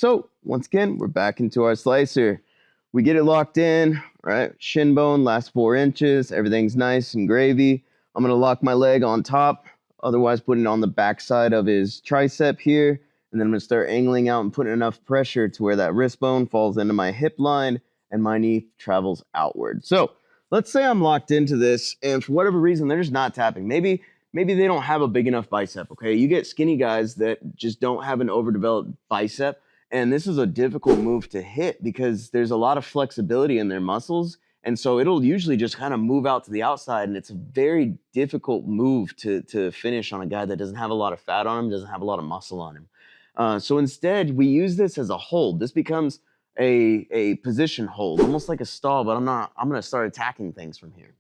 So once again, we're back into our slicer. We get it locked in, right? Shin bone, last 4 inches. Everything's nice and gravy. I'm going to lock my leg on top, otherwise putting it on the backside of his tricep here. And then I'm going to start angling out and putting enough pressure to where that wrist bone falls into my hip line and my knee travels outward. So let's say I'm locked into this and for whatever reason, they're just not tapping. Maybe they don't have a big enough bicep, okay? You get skinny guys that just don't have an overdeveloped bicep. And this is a difficult move to hit because there's a lot of flexibility in their muscles. And so it'll usually just kind of move out to the outside. And it's a very difficult move to finish on a guy that doesn't have a lot of fat on him, doesn't have a lot of muscle on him. So instead, we use this as a hold. This becomes a position hold, almost like a stall, but I'm going to start attacking things from here.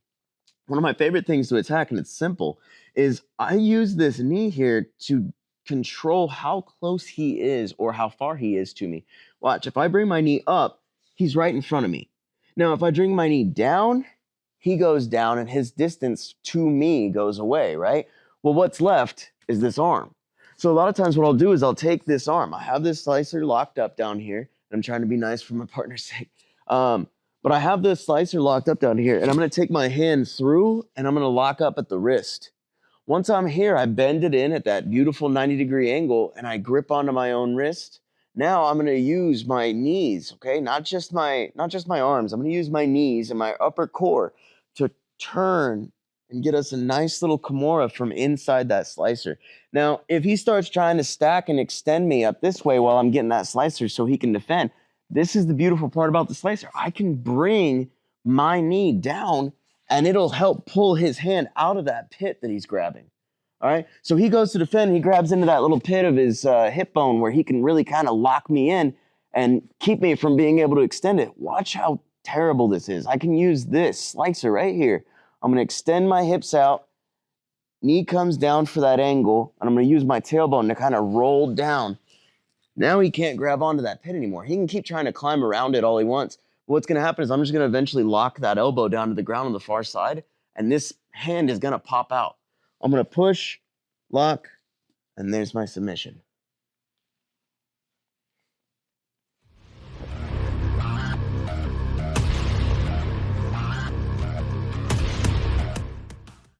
One of my favorite things to attack, and it's simple, is I use this knee here to control how close he is or how far he is to me. Watch, if I bring my knee up, he's right in front of me. Now, if I bring my knee down, he goes down and his distance to me goes away, right? Well, what's left is this arm. So a lot of times what I'll do is I'll take this arm. I have this slicer locked up down here, and I'm trying to be nice for my partner's sake. But I have this slicer locked up down here, and I'm going to take my hand through, and I'm going to lock up at the wrist. Once I'm here, I bend it in at that beautiful 90-degree angle, and I grip onto my own wrist. Now I'm going to use my knees, okay? Not just my arms. I'm going to use my knees and my upper core to turn and get us a nice little Kimura from inside that slicer. Now, if he starts trying to stack and extend me up this way while I'm getting that slicer so he can defend, this is the beautiful part about the slicer. I can bring my knee down and it'll help pull his hand out of that pit that he's grabbing. All right, so he goes to defend, and he grabs into that little pit of his hip bone where he can really kind of lock me in and keep me from being able to extend it. Watch how terrible this is. I can use this slicer right here. I'm going to extend my hips out. Knee comes down for that angle, and I'm going to use my tailbone to kind of roll down. Now he can't grab onto that pit anymore. He can keep trying to climb around it all he wants. What's going to happen is I'm just going to eventually lock that elbow down to the ground on the far side, and this hand is going to pop out. I'm going to push, lock, and there's my submission.